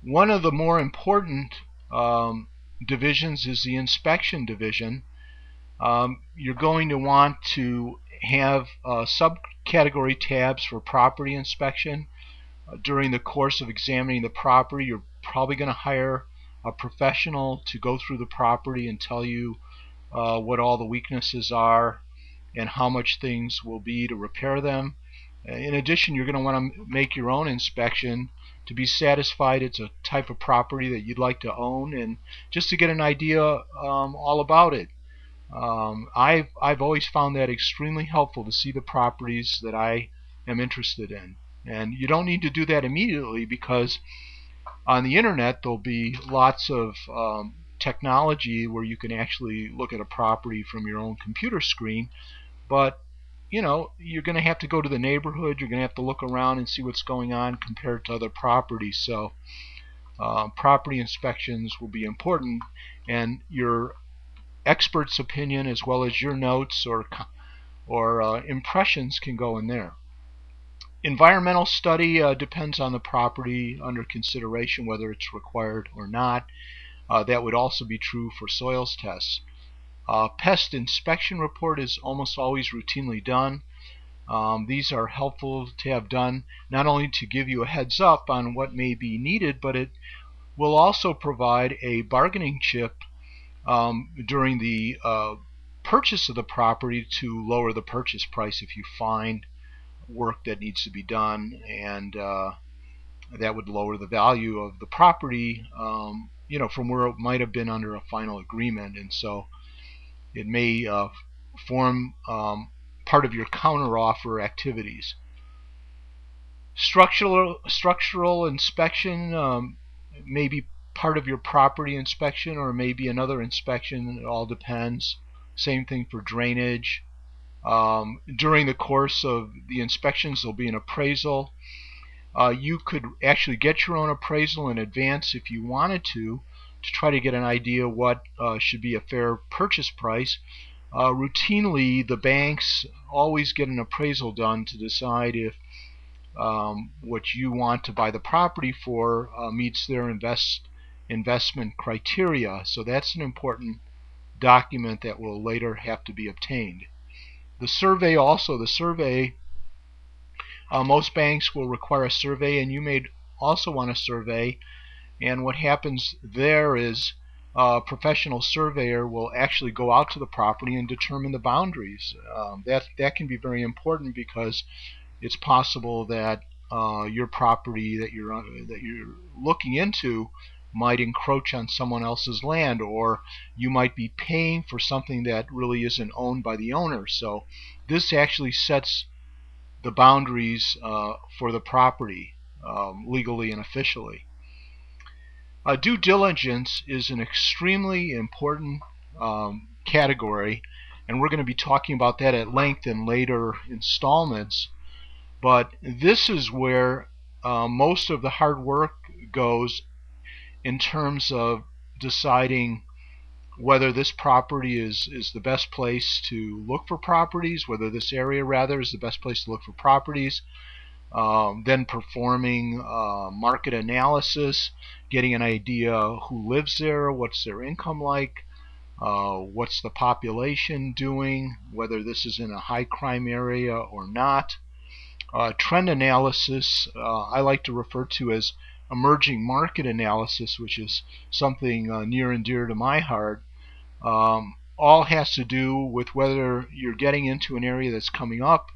One of the more important divisions is the inspection division. You're going to want to have subcategory tabs for property inspection. During the course of examining the property, you're probably going to hire a professional to go through the property and tell you what all the weaknesses are and how much things will be to repair them. In addition, you're going to want to make your own inspection to be satisfied it's a type of property that you'd like to own, and just to get an idea all about it. I've always found that extremely helpful to see the properties that I am interested in. And you don't need to do that immediately, because on the internet there'll be lots of technology where you can actually look at a property from your own computer screen. But you're going to have to go to the neighborhood, you're going to have to look around and see what's going on compared to other properties. So property inspections will be important, and your expert's opinion as well as your notes or impressions can go in there. Environmental study depends on the property under consideration, whether it's required or not. That would also be true for soils tests. Pest inspection report is almost always routinely done. These are helpful to have done, not only to give you a heads up on what may be needed, but it will also provide a bargaining chip during the purchase of the property to lower the purchase price if you find work that needs to be done, and that would lower the value of the property from where it might have been under a final agreement. And so it may form part of your counteroffer activities. Structural inspection may be part of your property inspection, or maybe another inspection. It all depends. Same thing for drainage. During the course of the inspections there'll be an appraisal. You could actually get your own appraisal in advance if you wanted to try to get an idea what should be a fair purchase price. Routinely, the banks always get an appraisal done to decide if what you want to buy the property for meets their investment criteria. So that's an important document that will later have to be obtained. The survey also. Most banks will require a survey, and you may also want a survey. And what happens there is a professional surveyor will actually go out to the property and determine the boundaries. That can be very important, because it's possible that your property that you're looking into might encroach on someone else's land, or you might be paying for something that really isn't owned by the owner. So this actually sets the boundaries for the property legally and officially. Due diligence is an extremely important category, and we're going to be talking about that at length in later installments. But this is where most of the hard work goes in terms of deciding whether this property is the best place to look for properties, whether this area rather is the best place to look for properties. Then performing market analysis, getting an idea who lives there, what's their income like, what's the population doing, whether this is in a high crime area or not. Trend analysis I like to refer to as emerging market analysis, which is something near and dear to my heart. All has to do with whether you're getting into an area that's coming up,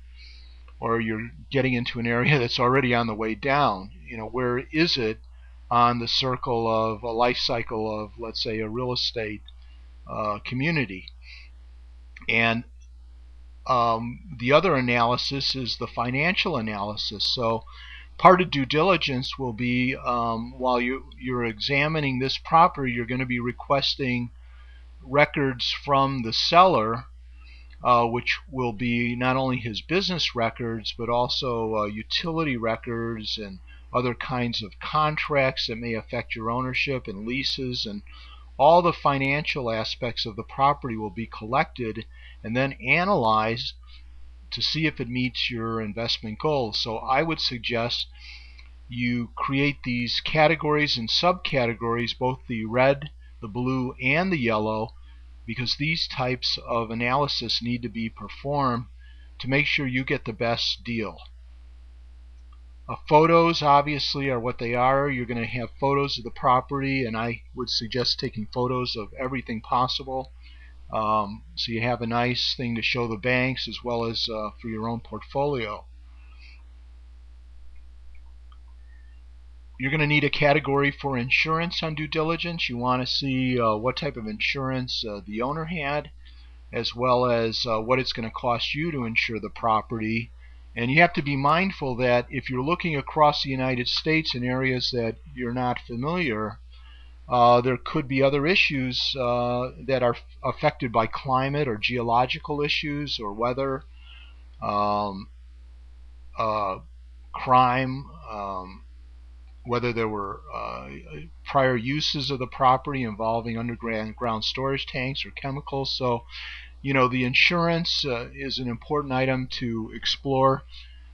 or you're getting into an area that's already on the way down. Where is it on the circle of a life cycle of, let's say, a real estate community? And the other analysis is the financial analysis. So part of due diligence will be, while you're examining this property, you're going to be requesting records from the seller, which will be not only his business records, but also utility records and other kinds of contracts that may affect your ownership, and leases, and all the financial aspects of the property will be collected and then analyzed to see if it meets your investment goals. So I would suggest you create these categories and subcategories, both the red, the blue, and the yellow, because these types of analysis need to be performed to make sure you get the best deal. Photos obviously are what they are. You're going to have photos of the property, and I would suggest taking photos of everything possible, so you have a nice thing to show the banks as well as for your own portfolio. You're going to need a category for insurance on due diligence. You want to see what type of insurance the owner had, as well as what it's going to cost you to insure the property. And you have to be mindful that if you're looking across the United States in areas that you're not familiar, there could be other issues that are affected by climate or geological issues or weather, um, crime, whether there were prior uses of the property involving underground storage tanks or chemicals. So, the insurance is an important item to explore,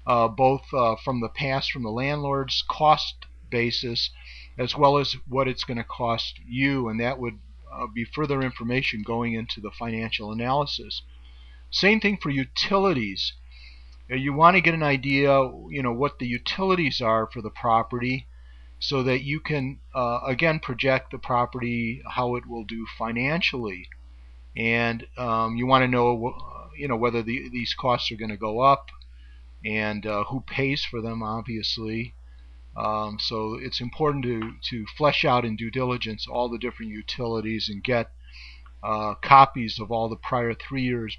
both from the past, from the landlord's cost basis, as well as what it's going to cost you, and that would be further information going into the financial analysis. Same thing for utilities. You want to get an idea, what the utilities are for the property, so that you can again project the property, how it will do financially. And you want to know whether these costs are going to go up, and who pays for them, obviously. So it's important to flesh out in due diligence all the different utilities and get copies of all the prior 3 years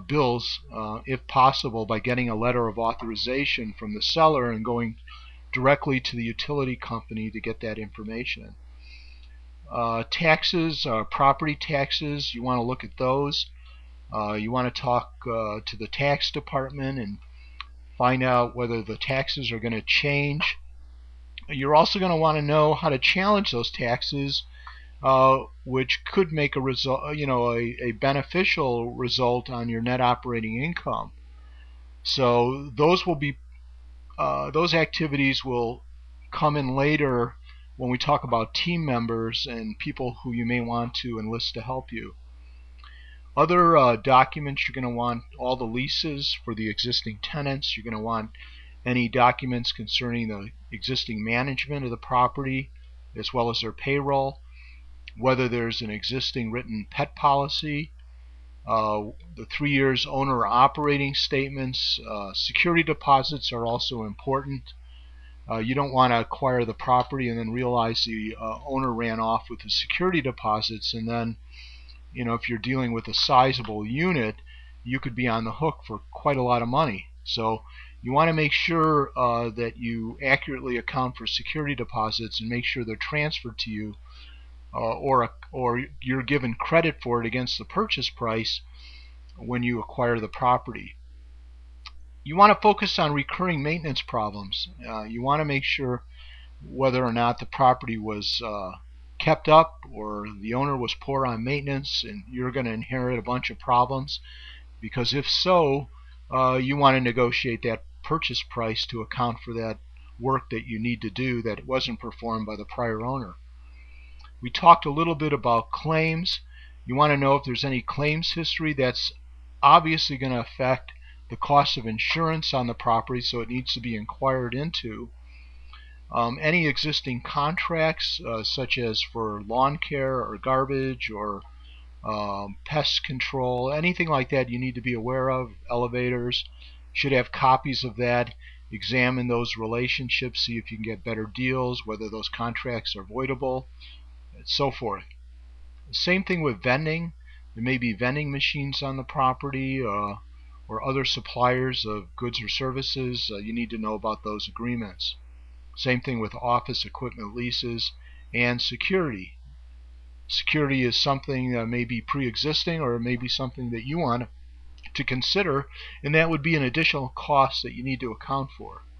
bills, if possible, by getting a letter of authorization from the seller and going directly to the utility company to get that information. Taxes, property taxes, you want to look at those. You want to talk to the tax department and find out whether the taxes are going to change. You're also going to want to know how to challenge those taxes, which could make a result, a beneficial result on your net operating income. So those will be those activities will come in later when we talk about team members and people who you may want to enlist to help you. Other documents, you're going to want all the leases for the existing tenants. You're going to want any documents concerning the existing management of the property, as well as their payroll, whether there's an existing written pet policy, the 3 years owner operating statements. Security deposits are also important. You don't want to acquire the property and then realize the owner ran off with the security deposits, and then if you're dealing with a sizable unit, you could be on the hook for quite a lot of money. So you want to make sure that you accurately account for security deposits and make sure they're transferred to you, or you're given credit for it against the purchase price when you acquire the property. You want to focus on recurring maintenance problems. You want to make sure whether or not the property was kept up or the owner was poor on maintenance, and you're going to inherit a bunch of problems, because if so, you want to negotiate that purchase price to account for that work that you need to do that wasn't performed by the prior owner. We talked a little bit about claims. You want to know if there's any claims history. That's obviously going to affect the cost of insurance on the property, so it needs to be inquired into. Any existing contracts, such as for lawn care or garbage or pest control, anything like that you need to be aware of. Elevators, should have copies of that. Examine those relationships, see if you can get better deals, whether those contracts are voidable, and so forth. Same thing with vending. There may be vending machines on the property, or other suppliers of goods or services. You need to know about those agreements. Same thing with office equipment leases and security. Security is something that may be pre-existing, or it may be something that you want to consider, and that would be an additional cost that you need to account for.